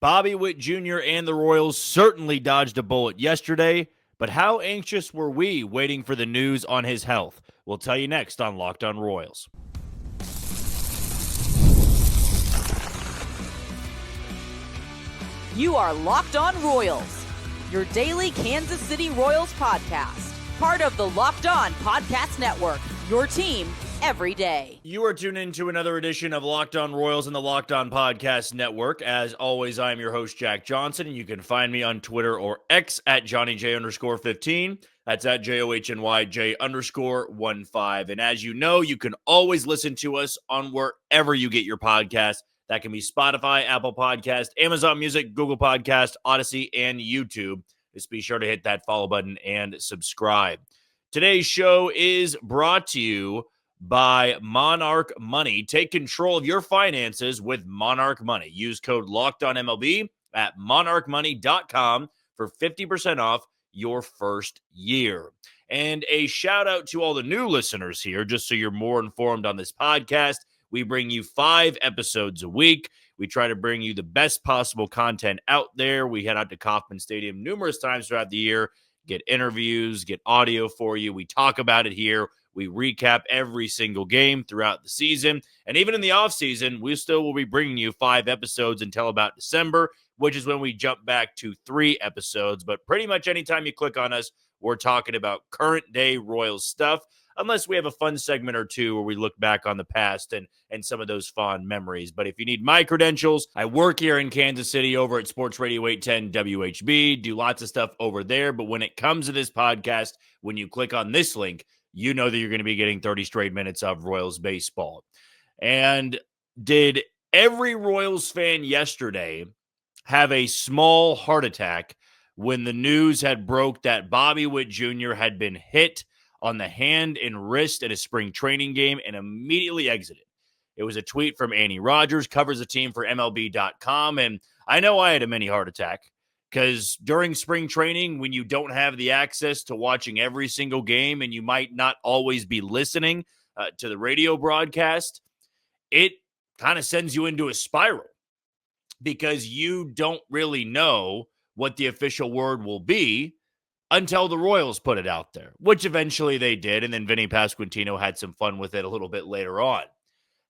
Bobby Witt Jr. and the Royals certainly dodged a bullet yesterday, but how anxious were we waiting for the news on his health? We'll tell you next on Locked On Royals. You are Locked On Royals, your daily Kansas City Royals podcast. Part of the Locked On Podcast Network, your team every day. You are tuned in to another edition of Locked On Royals and the Locked On Podcast Network. As always, I'm your host, Jack Johnson, and you can find me on Twitter or X at JohnnyJ_15. That's at JOHNYJ_15. And as you know, you can always listen to us on wherever you get your podcasts. That can be Spotify, Apple Podcast, Amazon Music, Google Podcast, Odyssey, and YouTube. Just be sure to hit that follow button and subscribe. Today's show is brought to you by Monarch Money. Take control of your finances with Monarch Money. Use code LOCKEDONMLB at monarchmoney.com for 50% off your first year. And a shout out to all the new listeners here, just so you're more informed on this podcast. We bring you 5 episodes a week. We try to bring you the best possible content out there. We head out to Kauffman Stadium numerous times throughout the year, get interviews, get audio for you. We talk about it here. We recap every single game throughout the season. And even in the offseason, we still will be bringing you 5 episodes until about December, which is when we jump back to 3 episodes. But pretty much anytime you click on us, we're talking about current day Royals stuff, unless we have a fun segment or two where we look back on the past and some of those fond memories. But if you need my credentials, I work here in Kansas City over at Sports Radio 810 WHB, do lots of stuff over there. But when it comes to this podcast, when you click on this link, you know that you're going to be getting 30 straight minutes of Royals baseball. And did every Royals fan yesterday have a small heart attack when the news had broke that Bobby Witt Jr. had been hit on the hand and wrist at a spring training game and immediately exited? It was a tweet from Annie Rogers, covers the team for MLB.com, and I know I had a mini heart attack. Because during spring training, when you don't have the access to watching every single game and you might not always be listening to the radio broadcast, it kind of sends you into a spiral because you don't really know what the official word will be until the Royals put it out there, which eventually they did. And then Vinnie Pasquantino had some fun with it a little bit later on.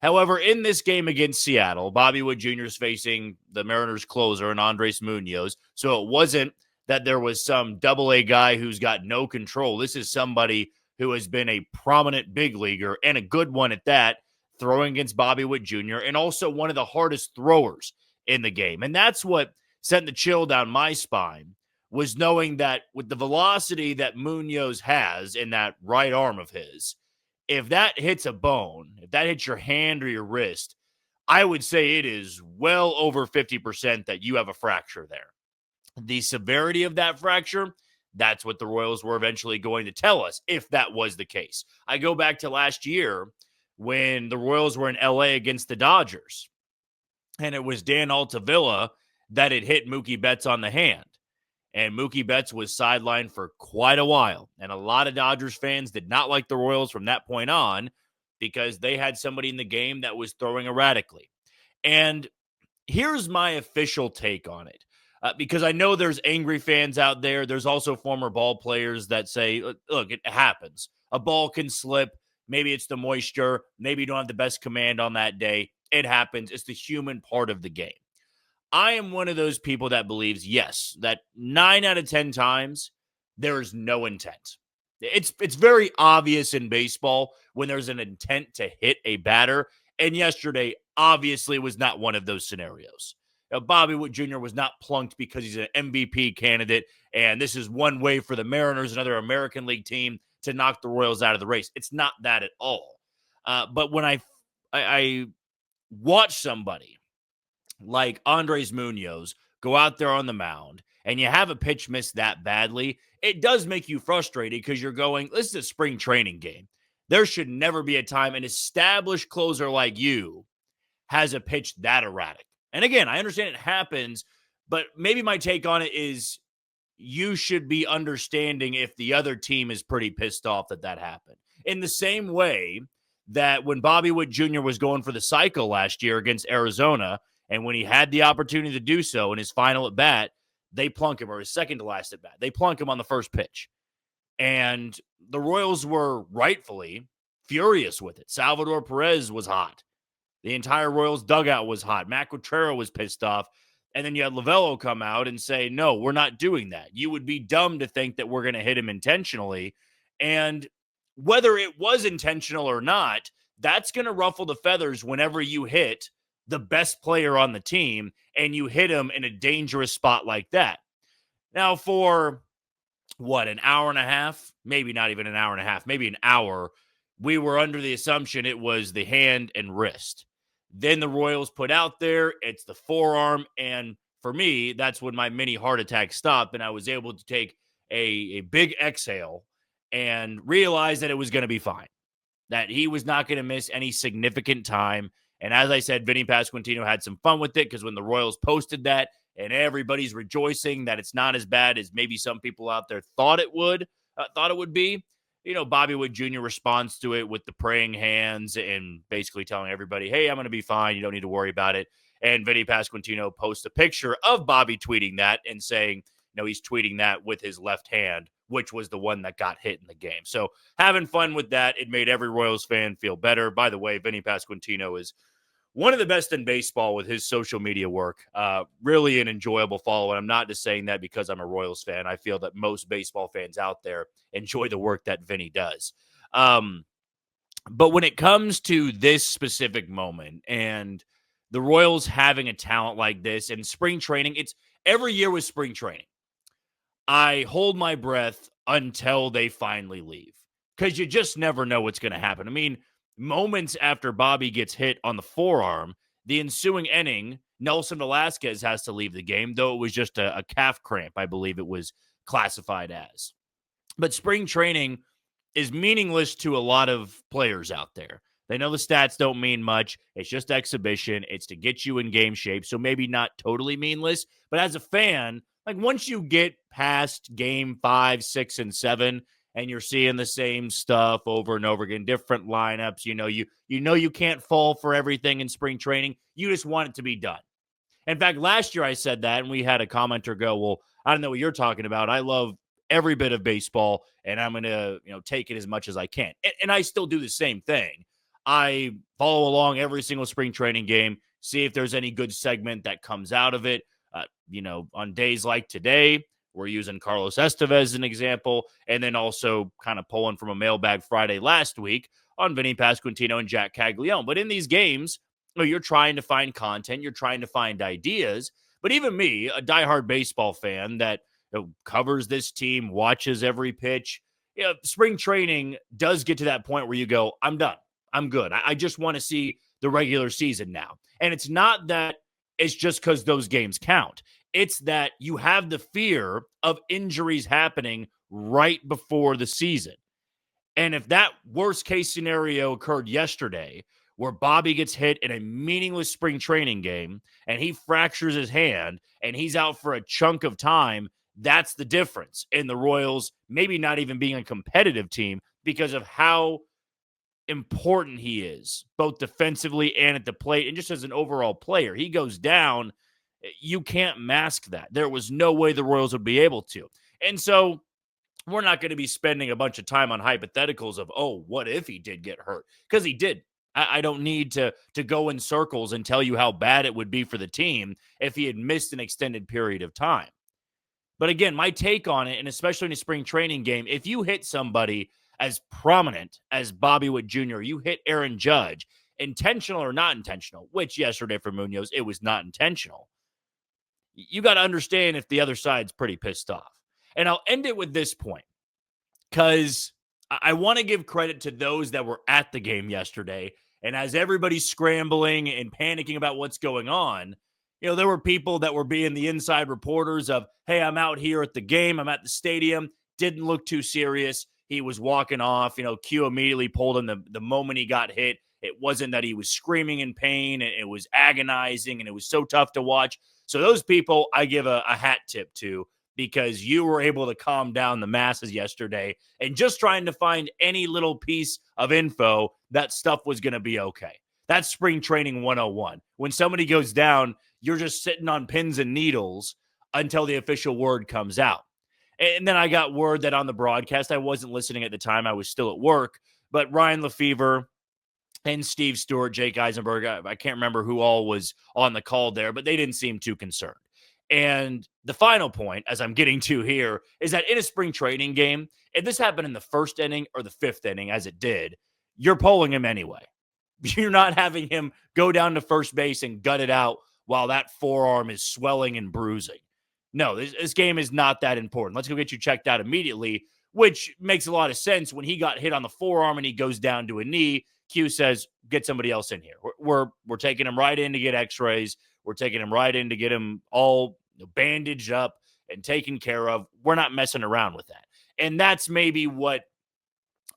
However, in this game against Seattle, Bobby Witt Jr. is facing the Mariners closer and Andres Munoz. So it wasn't that there was some double-A guy who's got no control. This is somebody who has been a prominent big leaguer and a good one at that, throwing against Bobby Witt Jr. and also one of the hardest throwers in the game. And that's what sent the chill down my spine, was knowing that with the velocity that Munoz has in that right arm of his, if that hits a bone, if that hits your hand or your wrist, I would say it is well over 50% that you have a fracture there. The severity of that fracture, that's what the Royals were eventually going to tell us if that was the case. I go back to last year when the Royals were in LA against the Dodgers, and it was Dan Altavilla that had hit Mookie Betts on the hand. And Mookie Betts was sidelined for quite a while. And a lot of Dodgers fans did not like the Royals from that point on because they had somebody in the game that was throwing erratically. And here's my official take on it. Because I know there's angry fans out there. There's also former ball players that say, look, it happens. A ball can slip. Maybe it's the moisture. Maybe you don't have the best command on that day. It happens. It's the human part of the game. I am one of those people that believes, yes, that 9 out of 10 times there is no intent. It's very obvious in baseball when there's an intent to hit a batter, and yesterday obviously was not one of those scenarios. Bobby Witt Jr. was not plunked because he's an MVP candidate, and this is one way for the Mariners, another American League team, to knock the Royals out of the race. It's not that at all. But when I watch somebody like Andres Munoz go out there on the mound and you have a pitch miss that badly, it does make you frustrated because you're going, this is a spring training game. There should never be a time an established closer like you has a pitch that erratic. And again, I understand it happens, but maybe my take on it is you should be understanding if the other team is pretty pissed off that happened. In the same way that when Bobby Witt Jr. was going for the cycle last year against Arizona, And when he had the opportunity to do so in his final at bat, they plunk him, or his second to last at bat. They plunk him on the first pitch. And the Royals were rightfully furious with it. Salvador Perez was hot. The entire Royals dugout was hot. Matt Quatrero was pissed off. And then you had Lovello come out and say, no, we're not doing that. You would be dumb to think that we're going to hit him intentionally. And whether it was intentional or not, that's going to ruffle the feathers whenever you hit the best player on the team and you hit him in a dangerous spot like that. Now, for an hour and a half, maybe not even an hour and a half, maybe an hour, we were under the assumption it was the hand and wrist. Then the Royals put out there, it's the forearm. And for me, that's when my mini heart attack stopped. And I was able to take a big exhale and realize that it was going to be fine, that he was not going to miss any significant time. And as I said, Vinnie Pasquantino had some fun with it, because when the Royals posted that and everybody's rejoicing that it's not as bad as maybe some people out there thought it would be, Bobby Witt Jr. responds to it with the praying hands and basically telling everybody, hey, I'm going to be fine. You don't need to worry about it. And Vinnie Pasquantino posts a picture of Bobby tweeting that and saying, he's tweeting that with his left hand, which was the one that got hit in the game. So having fun with that. It made every Royals fan feel better. By the way, Vinnie Pasquantino is one of the best in baseball with his social media work. Really an enjoyable follow. And I'm not just saying that because I'm a Royals fan. I feel that most baseball fans out there enjoy the work that Vinny does. But when it comes to this specific moment and the Royals having a talent like this and spring training, it's every year with spring training, I hold my breath until they finally leave, because you just never know what's going to happen. I mean, moments after Bobby gets hit on the forearm, the ensuing inning, Nelson Velasquez has to leave the game, though it was just a calf cramp, I believe it was classified as. But spring training is meaningless to a lot of players out there. They know the stats don't mean much. It's just exhibition. It's to get you in game shape. So maybe not totally meaningless. But as a fan, like once you get past game 5, 6, and 7, and you're seeing the same stuff over and over again, different lineups, you can't fall for everything in spring training. You just want it to be done. In fact, last year I said that, and we had a commenter go, well, I don't know what you're talking about. I love every bit of baseball, and I'm going to take it as much as I can. And I still do the same thing. I follow along every single spring training game, see if there's any good segment that comes out of it. On days like today, we're using Carlos Estevez as an example, and then also kind of pulling from a Mailbag Friday last week on Vinnie Pasquantino and Jack Caglianone. But in these games, you're trying to find content, you're trying to find ideas. But even me, a diehard baseball fan that covers this team, watches every pitch, spring training does get to that point where you go, I'm done. I'm good. I just want to see the regular season now. And it's not that it's just because those games count. It's that you have the fear of injuries happening right before the season. And if that worst case scenario occurred yesterday, where Bobby gets hit in a meaningless spring training game and he fractures his hand and he's out for a chunk of time, that's the difference in the Royals maybe not even being a competitive team because of how important he is, both defensively and at the plate, and just as an overall player. He goes down, you can't mask that. There was no way the Royals would be able to. And so we're not going to be spending a bunch of time on hypotheticals of, oh, what if he did get hurt? Because he did. I don't need to go in circles and tell you how bad it would be for the team if he had missed an extended period of time. But again, my take on it, and especially in a spring training game, if you hit somebody as prominent as Bobby Witt Jr., you hit Aaron Judge, intentional or not intentional, which yesterday for Munoz, it was not intentional. You got to understand if the other side's pretty pissed off. And I'll end it with this point, because I want to give credit to those that were at the game yesterday. And as everybody's scrambling and panicking about what's going on, there were people that were being the inside reporters of, hey, I'm out here at the game. I'm at the stadium. Didn't look too serious. He was walking off. Q immediately pulled him the moment he got hit. It wasn't that he was screaming in pain. It was agonizing, and it was so tough to watch. So those people I give a hat tip to, because you were able to calm down the masses yesterday and just trying to find any little piece of info that stuff was going to be okay. That's spring training 101. When somebody goes down, you're just sitting on pins and needles until the official word comes out. And then I got word that on the broadcast, I wasn't listening at the time. I was still at work. But Ryan Lefevre and Steve Stewart, Jake Eisenberg, I can't remember who all was on the call there, but they didn't seem too concerned. And the final point, as I'm getting to here, is that in a spring training game, if this happened in the first inning or the fifth inning, as it did, you're pulling him anyway. You're not having him go down to first base and gut it out while that forearm is swelling and bruising. No, this game is not that important. Let's go get you checked out immediately, which makes a lot of sense. When he got hit on the forearm and he goes down to a knee, Q says, get somebody else in here. We're taking him right in to get x-rays. We're taking him right in to get him all bandaged up and taken care of. We're not messing around with that. And that's maybe what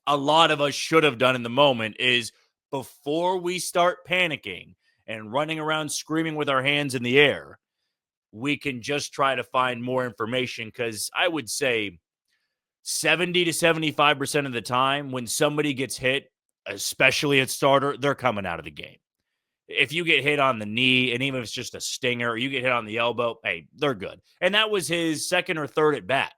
a lot of us should have done in the moment is before we start panicking and running around screaming with our hands in the air, we can just try to find more information, because I would say 70 to 75% of the time when somebody gets hit, especially at starter, they're coming out of the game. If you get hit on the knee, and even if it's just a stinger, or you get hit on the elbow, hey, they're good. And that was his second or third at bat.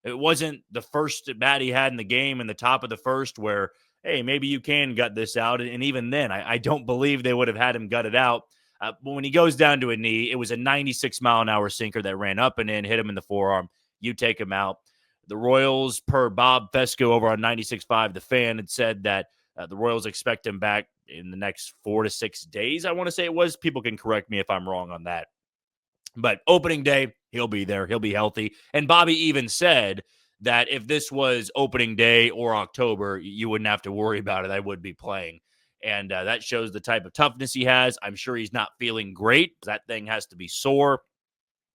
It wasn't the first at bat he had in the game in the top of the first where, hey, maybe you can gut this out. And even then, I don't believe they would have had him gut it out. But when he goes down to a knee, it was a 96-mile-an-hour sinker that ran up and in, hit him in the forearm. You take him out. The Royals, per Bob Fesco over on 96.5, The Fan, had said that the Royals expect him back in the next 4 to 6 days, I want to say it was. People can correct me if I'm wrong on that. But opening day, he'll be there. He'll be healthy. And Bobby even said that if this was opening day or October, you wouldn't have to worry about it. I would be playing. And that shows the type of toughness he has. I'm sure he's not feeling great. That thing has to be sore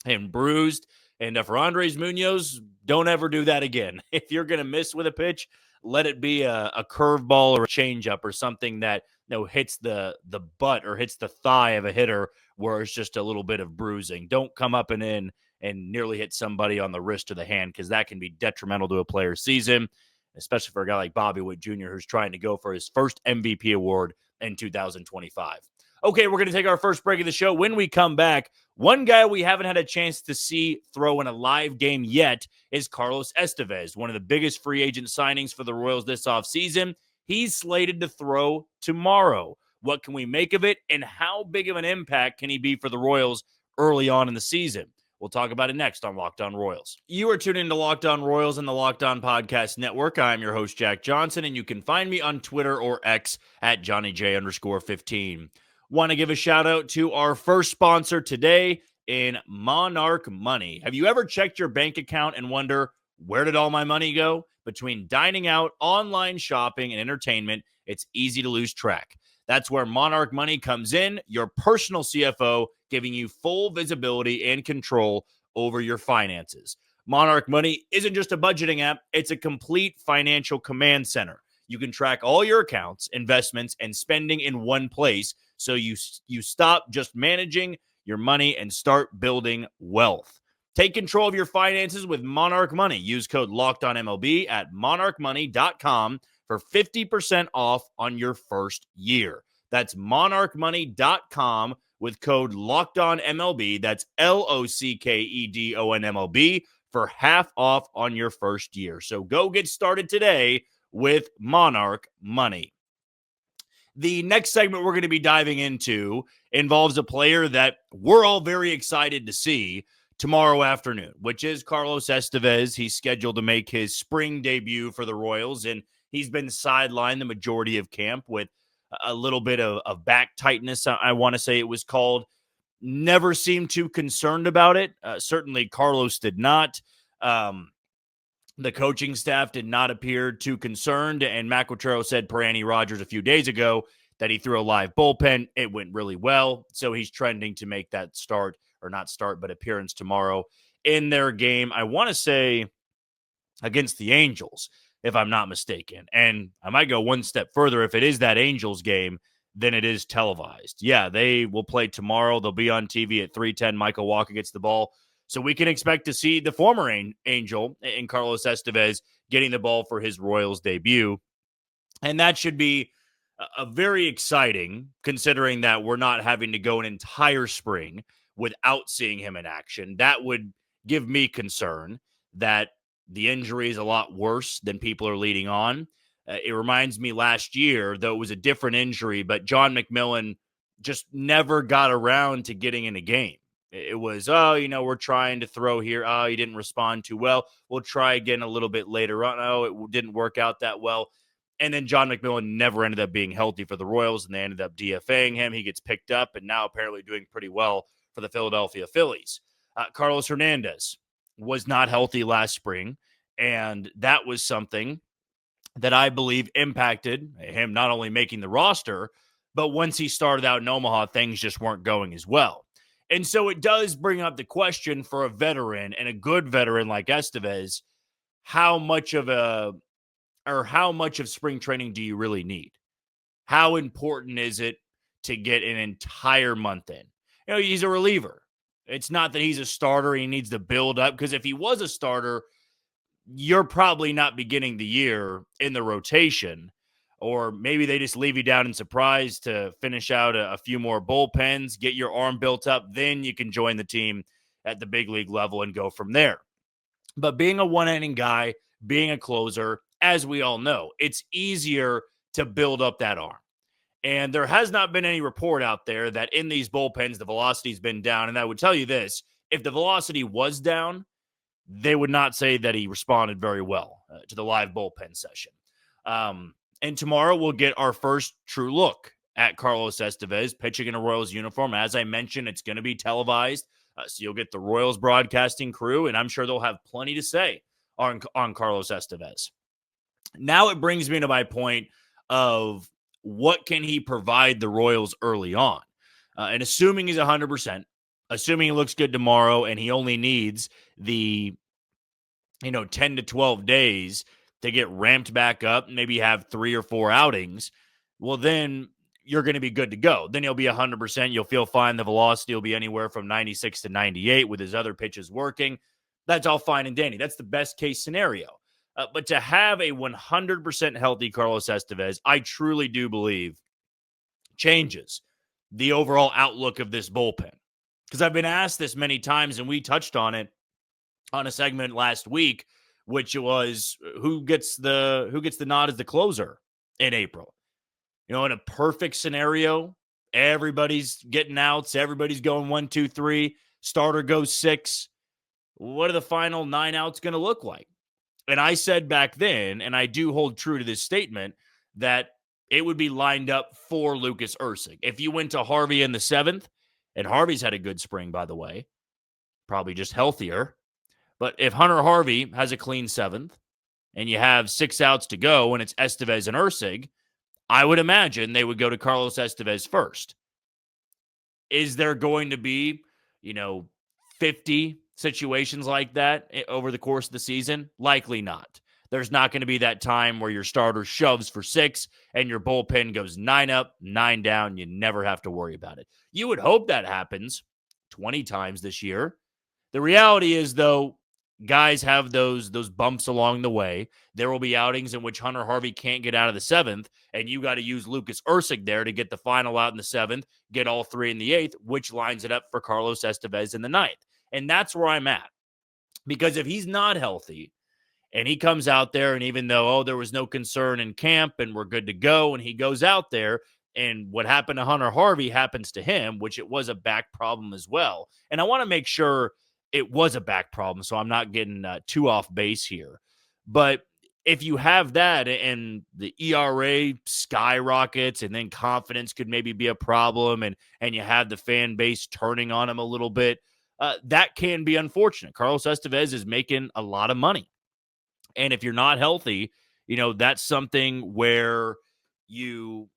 and bruised. And for Andres Munoz, don't ever do that again. If you're going to miss with a pitch, let it be a curveball or a changeup or something that hits the butt or hits the thigh of a hitter where it's just a little bit of bruising. Don't come up and in and nearly hit somebody on the wrist or the hand, because that can be detrimental to a player's season, especially for a guy like Bobby Witt Jr., who's trying to go for his first MVP award in 2025. Okay, we're going to take our first break of the show. When we come back, one guy we haven't had a chance to see throw in a live game yet is Carlos Estevez, one of the biggest free agent signings for the Royals this offseason. He's slated to throw tomorrow. What can we make of it, and how big of an impact can he be for the Royals early on in the season? We'll talk about it next on Locked On Royals. You are tuned into Locked On Royals and the Locked On Podcast Network. I'm your host, Jack Johnson, and you can find me on Twitter or X at JohnnyJ_15. Want to give a shout out to our first sponsor today in Monarch Money. Have you ever checked your bank account and wonder, where did all my money go? Between dining out, online shopping, and entertainment, it's easy to lose track. That's where Monarch Money comes in, your personal CFO, giving you full visibility and control over your finances. Monarch Money isn't just a budgeting app, it's a complete financial command center. You can track all your accounts, investments, and spending in one place, so you stop just managing your money and start building wealth. Take control of your finances with Monarch Money. Use code LOCKEDONMLB at monarchmoney.com for 50% off on your first year. That's monarchmoney.com with code LOCKEDONMLB. That's LOCKEDONMLB for half off on your first year. So go get started today with Monarch Money. The next segment we're going to be diving into involves a player that we're all very excited to see tomorrow afternoon, which is Carlos Estevez. He's scheduled to make his spring debut for the Royals, and he's been sidelined the majority of camp with a little bit of back tightness, I want to say it was called. Never seemed too concerned about it. Certainly Carlos did not. The coaching staff did not appear too concerned, and Mac Quatrero said per Annie Rogers a few days ago that he threw a live bullpen. It went really well, so he's trending to make that start, or not start, but appearance tomorrow in their game. I want to say against the Angels, if I'm not mistaken. And I might go one step further. If it is that Angels game, then it is televised. Yeah, they will play tomorrow. They'll be on TV at 3:10. Michael Walker gets the ball. So we can expect to see the former Angel in Carlos Estevez getting the ball for his Royals debut. And that should be very exciting, considering that we're not having to go an entire spring without seeing him in action. That would give me concern that the injury is a lot worse than people are leading on. It reminds me last year, though it was a different injury, but John McMillan just never got around to getting in a game. It was, we're trying to throw here. Oh, he didn't respond too well. We'll try again a little bit later on. Oh, it didn't work out that well. And then John McMillan never ended up being healthy for the Royals, and they ended up DFAing him. He gets picked up and now apparently doing pretty well for the Philadelphia Phillies. Carlos Hernandez was not healthy last spring, and that was something that I believe impacted him not only making the roster, but once he started out in Omaha, things just weren't going as well. And so it does bring up the question for a veteran and a good veteran like Estevez, how much of spring training do you really need? How important is it to get an entire month in? He's a reliever. It's not that he's a starter. He needs to build up, because if he was a starter, you're probably not beginning the year in the rotation, or maybe they just leave you down in surprise to finish out a few more bullpens, get your arm built up. Then you can join the team at the big league level and go from there. But being a one-inning guy, being a closer, as we all know, it's easier to build up that arm. And there has not been any report out there that in these bullpens, the velocity's been down. And I would tell you this, if the velocity was down, they would not say that he responded very well to the live bullpen session. And tomorrow we'll get our first true look at Carlos Estevez pitching in a Royals uniform. As I mentioned, it's going to be televised. So you'll get the Royals broadcasting crew, and I'm sure they'll have plenty to say on Carlos Estevez. Now it brings me to my point of what can he provide the Royals early on? And assuming he's 100%, assuming he looks good tomorrow and he only needs the 10 to 12 days to get ramped back up, maybe have 3 or 4 outings, well, then you're going to be good to go. Then he'll be 100%. You'll feel fine. The velocity will be anywhere from 96 to 98 with his other pitches working. That's all fine and dandy. That's the best case scenario. But to have a 100% healthy Carlos Estevez, I truly do believe changes the overall outlook of this bullpen. Because I've been asked this many times, and we touched on it on a segment last week, which was who gets the nod as the closer in April. In a perfect scenario, everybody's getting outs, everybody's going 1, 2, 3, starter goes 6. What are the final 9 outs going to look like? And I said back then, and I do hold true to this statement, that it would be lined up for Lucas Erceg. If you went to Harvey in the 7th, and Harvey's had a good spring, by the way, probably just healthier. But if Hunter Harvey has a clean 7th, and you have 6 outs to go, and it's Estevez and Erceg, I would imagine they would go to Carlos Estevez first. Is there going to be, 50 situations like that over the course of the season? Likely not. There's not going to be that time where your starter shoves for 6 and your bullpen goes 9 up, 9 down. You never have to worry about it. You would hope that happens 20 times this year. The reality is, though, guys have those bumps along the way. There will be outings in which Hunter Harvey can't get out of the 7th, and you got to use Lucas Erceg there to get the final out in the 7th, get all 3 in the 8th, which lines it up for Carlos Estevez in the 9th. And that's where I'm at. Because if he's not healthy and he comes out there, and even though, there was no concern in camp and we're good to go, and he goes out there and what happened to Hunter Harvey happens to him, which it was a back problem as well. And I want to make sure it was a back problem, so I'm not getting too off base here. But if you have that and the ERA skyrockets, and then confidence could maybe be a problem, and you have the fan base turning on him a little bit, that can be unfortunate. Carlos Estevez is making a lot of money. And if you're not healthy, that's something where you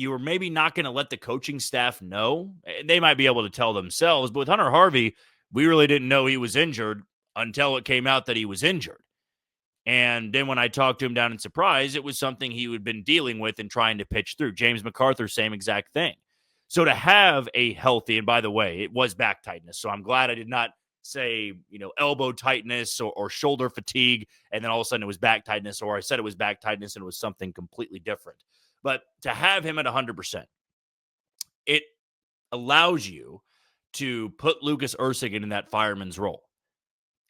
are maybe not going to let the coaching staff know. They might be able to tell themselves. But with Hunter Harvey, we really didn't know he was injured until it came out that he was injured. And then when I talked to him down in Surprise, it was something he had been dealing with and trying to pitch through. James McArthur, same exact thing. So to have a healthy, and by the way, it was back tightness. So I'm glad I did not say, elbow tightness or shoulder fatigue, and then all of a sudden it was back tightness, or I said it was back tightness and it was something completely different. But to have him at 100%, it allows you to put Lucas Erceg in that fireman's role.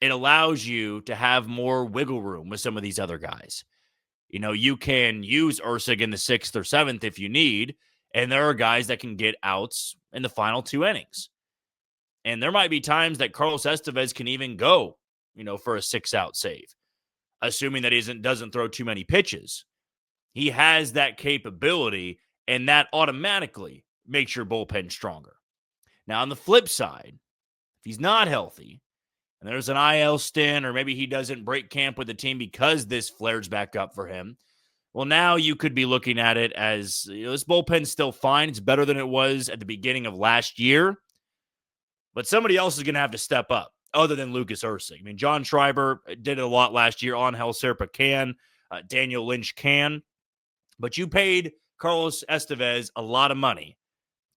It allows you to have more wiggle room with some of these other guys. You can use Erceg in the 6th or 7th if you need, and there are guys that can get outs in the final 2 innings. And there might be times that Carlos Estevez can even go, for a 6-out save, assuming that he doesn't throw too many pitches. He has that capability, and that automatically makes your bullpen stronger. Now, on the flip side, if he's not healthy, and there's an IL stint, or maybe he doesn't break camp with the team because this flares back up for him, well, now you could be looking at it as, this bullpen's still fine. It's better than it was at the beginning of last year, but somebody else is going to have to step up other than Lucas Erceg. I mean, John Schreiber did it a lot last year. Angel Serpa can. Daniel Lynch can. But you paid Carlos Estevez a lot of money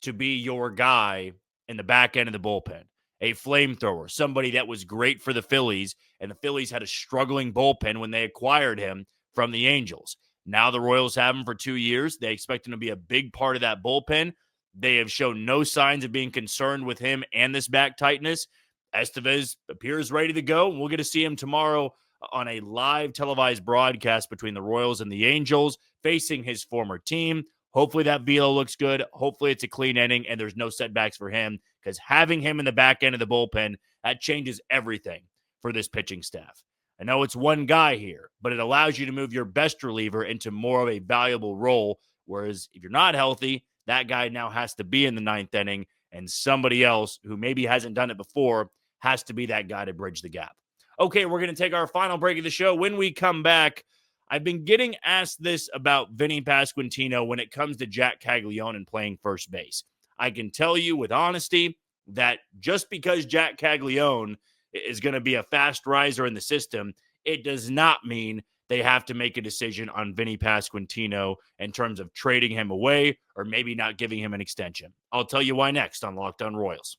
to be your guy in the back end of the bullpen. A flamethrower, somebody that was great for the Phillies, and the Phillies had a struggling bullpen when they acquired him from the Angels. Now the Royals have him for 2 years. They expect him to be a big part of that bullpen. They have shown no signs of being concerned with him and this back tightness. Estevez appears ready to go. We'll get to see him tomorrow on a live televised broadcast between the Royals and the Angels, facing his former team. Hopefully that velo looks good. Hopefully it's a clean inning and there's no setbacks for him, because having him in the back end of the bullpen, that changes everything for this pitching staff. I know it's one guy here, but it allows you to move your best reliever into more of a valuable role, whereas if you're not healthy, that guy now has to be in the 9th inning, and somebody else who maybe hasn't done it before has to be that guy to bridge the gap. Okay, we're going to take our final break of the show. When we come back, I've been getting asked this about Vinnie Pasquantino when it comes to Jack Caglianone and playing first base. I can tell you with honesty that just because Jack Caglianone is going to be a fast riser in the system, it does not mean they have to make a decision on Vinnie Pasquantino in terms of trading him away or maybe not giving him an extension. I'll tell you why next on Locked On Royals.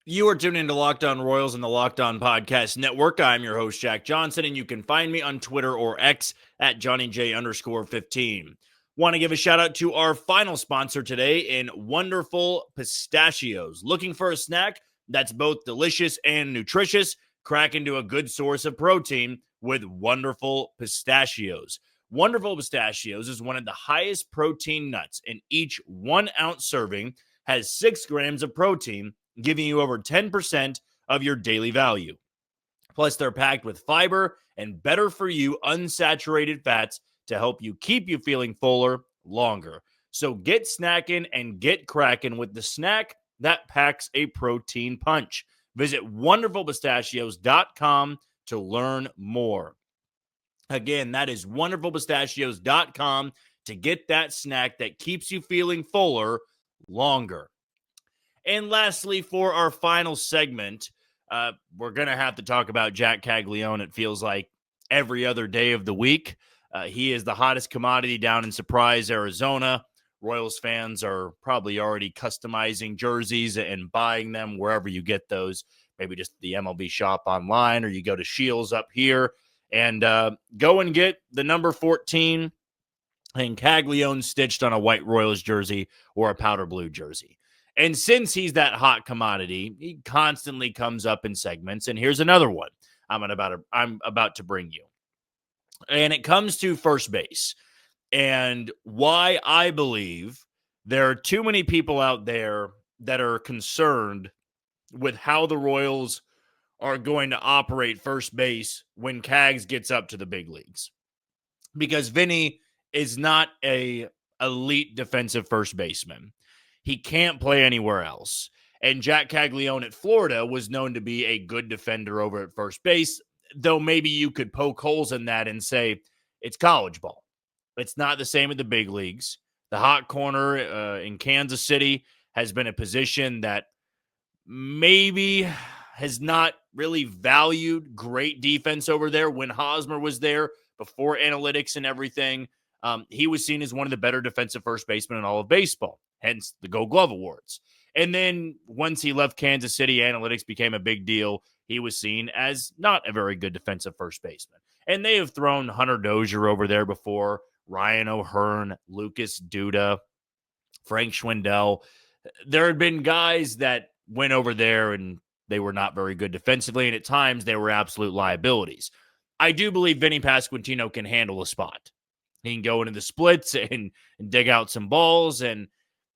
You are tuned into Locked On Royals and the Locked On Podcast Network. I'm your host, Jack Johnson, and you can find me on Twitter or X at JohnnyJ_15. Want to give a shout out to our final sponsor today in Wonderful Pistachios. Looking for a snack that's both delicious and nutritious? Crack into a good source of protein with Wonderful Pistachios. Wonderful Pistachios is one of the highest protein nuts, and each 1 ounce serving has 6 grams of protein, giving you over 10% of your daily value. Plus, they're packed with fiber and better for you unsaturated fats to help you keep you feeling fuller longer. So get snackin' and get crackin' with the snack that packs a protein punch. Visit wonderfulpistachios.com to learn more. Again, that is wonderfulpistachios.com to get that snack that keeps you feeling fuller longer. And lastly, for our final segment, we're going to have to talk about Jack Caglianone. It feels like every other day of the week. He is the hottest commodity down in Surprise, Arizona. Royals fans are probably already customizing jerseys and buying them wherever you get those. Maybe just the MLB shop online, or you go to Shields up here and go and get the number 14 and Caglianone stitched on a white Royals jersey or a powder blue jersey. And since he's that hot commodity, he constantly comes up in segments. And here's another one I'm about to bring you. And it comes to first base and why I believe there are too many people out there that are concerned with how the Royals are going to operate first base when Cags gets up to the big leagues. Because Vinnie is not a elite defensive first baseman. He can't play anywhere else. And Jack Caglianone at Florida was known to be a good defender over at first base, though maybe you could poke holes in that and say it's college ball. It's not the same at the big leagues. The hot corner in Kansas City has been a position that maybe has not really valued great defense over there. When Hosmer was there, before analytics and everything, he was seen as one of the better defensive first basemen in all of baseball, hence the Gold Glove Awards. And then once he left Kansas City, analytics became a big deal. He was seen as not a very good defensive first baseman. And they have thrown Hunter Dozier over there before, Ryan O'Hearn, Lucas Duda, Frank Schwindel. There had been guys that went over there and they were not very good defensively, and at times they were absolute liabilities. I do believe Vinnie Pasquantino can handle a spot. He can go into the splits and dig out some balls, and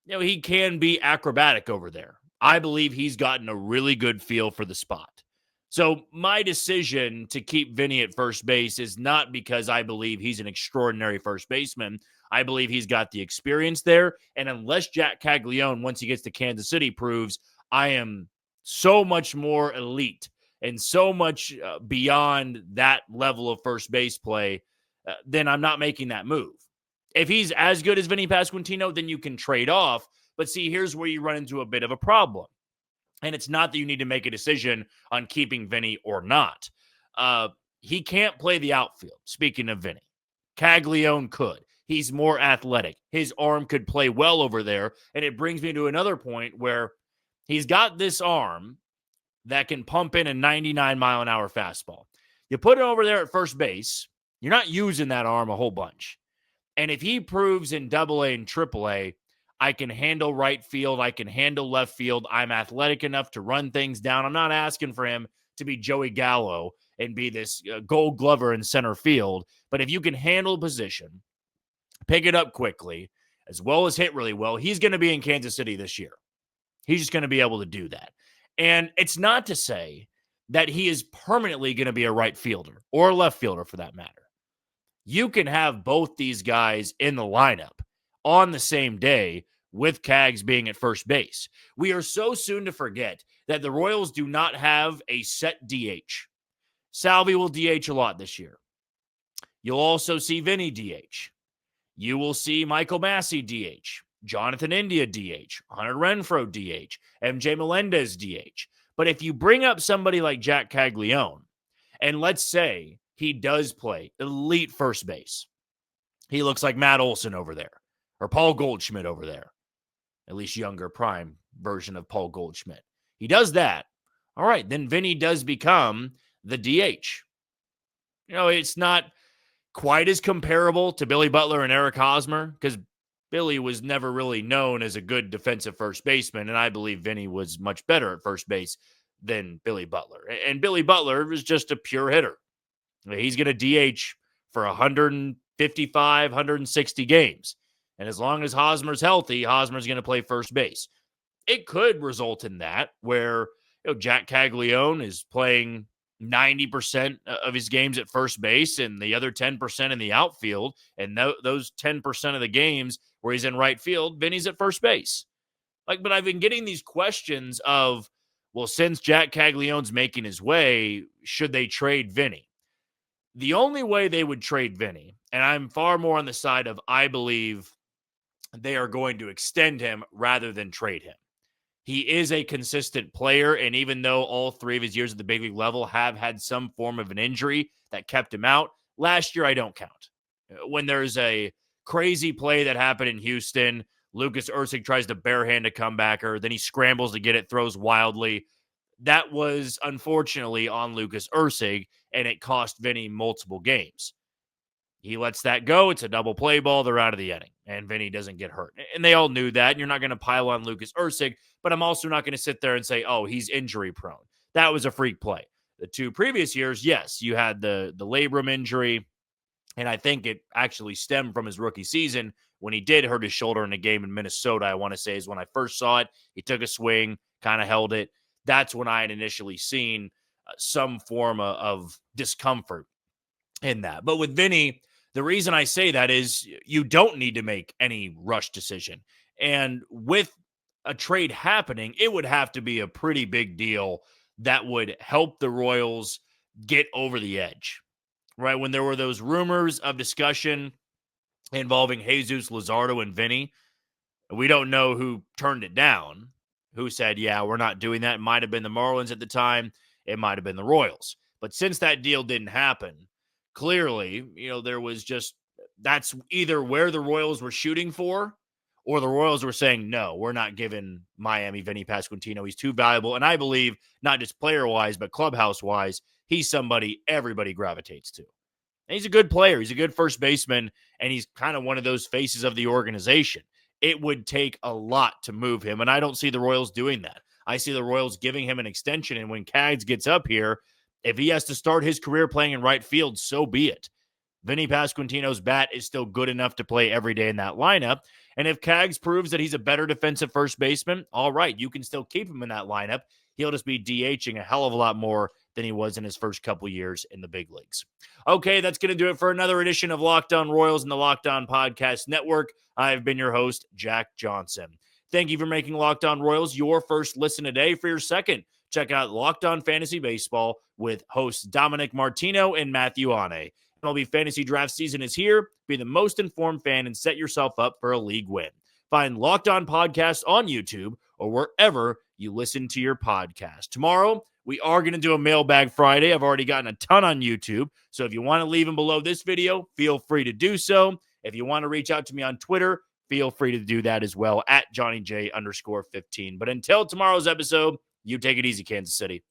he can be acrobatic over there. I believe he's gotten a really good feel for the spot. So my decision to keep Vinnie at first base is not because I believe he's an extraordinary first baseman. I believe he's got the experience there. And unless Jack Caglianone, once he gets to Kansas City, proves I am so much more elite and so much beyond that level of first base play, then I'm not making that move. If he's as good as Vinnie Pasquantino, then you can trade off. But see, here's where you run into a bit of a problem. And it's not that you need to make a decision on keeping Vinnie or not. He can't play the outfield, speaking of Vinnie. Caglianone could. He's more athletic. His arm could play well over there. And it brings me to another point where he's got this arm that can pump in a 99-mile-an-hour fastball. You put it over there at first base, you're not using that arm a whole bunch. And if he proves in AA and AAA, I can handle right field, I can handle left field, I'm athletic enough to run things down. I'm not asking for him to be Joey Gallo and be this gold glover in center field. But if you can handle position, pick it up quickly, as well as hit really well, he's going to be in Kansas City this year. He's just going to be able to do that. And it's not to say that he is permanently going to be a right fielder or a left fielder for that matter. You can have both these guys in the lineup on the same day with Cags being at first base. We are so soon to forget that the Royals do not have a set DH. Salvi will DH a lot this year. You'll also see Vinnie DH. You will see Michael Massey DH, Jonathan India DH, Hunter Renfroe DH, MJ Melendez DH. But if you bring up somebody like Jack Caglianone, and let's say he does play elite first base, he looks like Matt Olson over there, or Paul Goldschmidt over there, at least younger prime version of Paul Goldschmidt. He does that. All right, then Vinnie does become the DH. It's not quite as comparable to Billy Butler and Eric Hosmer because Billy was never really known as a good defensive first baseman, and I believe Vinnie was much better at first base than Billy Butler. And Billy Butler was just a pure hitter. He's going to DH for 155, 160 games. And as long as Hosmer's healthy, Hosmer's going to play first base. It could result in that where Jack Caglianone is playing 90% of his games at first base and the other 10% in the outfield. And those 10% of the games where he's in right field, Vinny's at first base. But I've been getting these questions of, well, since Jack Caglianone's making his way, should they trade Vinny? The only way they would trade Vinny, and I'm far more on the side of I believe they are going to extend him rather than trade him. He is a consistent player, and even though all 3 of his years at the big league level have had some form of an injury that kept him out, last year I don't count. When there's a crazy play that happened in Houston, Lucas Ursig tries to barehand a comebacker, then he scrambles to get it, throws wildly. That was unfortunately on Lucas Ursig, and it cost Vinny multiple games. He lets that go. It's a double play ball. They're out of the inning, and Vinny doesn't get hurt. And they all knew that. And you're not going to pile on Lucas Ursig, but I'm also not going to sit there and say, oh, he's injury prone. That was a freak play. The 2 previous years, yes, you had the labrum injury, and I think it actually stemmed from his rookie season when he did hurt his shoulder in a game in Minnesota, I want to say, is when I first saw it. He took a swing, kind of held it. That's when I had initially seen some form of discomfort in that. But with Vinny, the reason I say that is you don't need to make any rush decision. And with a trade happening, it would have to be a pretty big deal that would help the Royals get over the edge, right? When there were those rumors of discussion involving Jesus Luzardo and Vinny, we don't know who turned it down, who said, yeah, we're not doing that. It might have been the Marlins at the time. It might have been the Royals. But since that deal didn't happen, clearly, there was just, that's either where the Royals were shooting for, or the Royals were saying, no, we're not giving Miami Vinnie Pasquantino. He's too valuable. And I believe not just player-wise, but clubhouse-wise, he's somebody everybody gravitates to. And he's a good player. He's a good first baseman, and he's kind of one of those faces of the organization. It would take a lot to move him, and I don't see the Royals doing that. I see the Royals giving him an extension, and when Cags gets up here, if he has to start his career playing in right field, so be it. Vinnie Pasquantino's bat is still good enough to play every day in that lineup. And if Cags proves that he's a better defensive first baseman, all right, you can still keep him in that lineup. He'll just be DHing a hell of a lot more than he was in his first couple years in the big leagues. Okay, that's going to do it for another edition of Locked On Royals and the Locked On Podcast Network. I've been your host, Jack Johnson. Thank you for making Locked On Royals your first listen today. For your second, check out Locked On Fantasy Baseball with hosts Dominic Martino and Matthew Ane. MLB Fantasy Draft season is here. Be the most informed fan and set yourself up for a league win. Find Locked On Podcasts on YouTube or wherever you listen to your podcast. Tomorrow, we are going to do a Mailbag Friday. I've already gotten a ton on YouTube, so if you want to leave them below this video, feel free to do so. If you want to reach out to me on Twitter, feel free to do that as well at JohnnyJ_15. But until tomorrow's episode, you take it easy, Kansas City.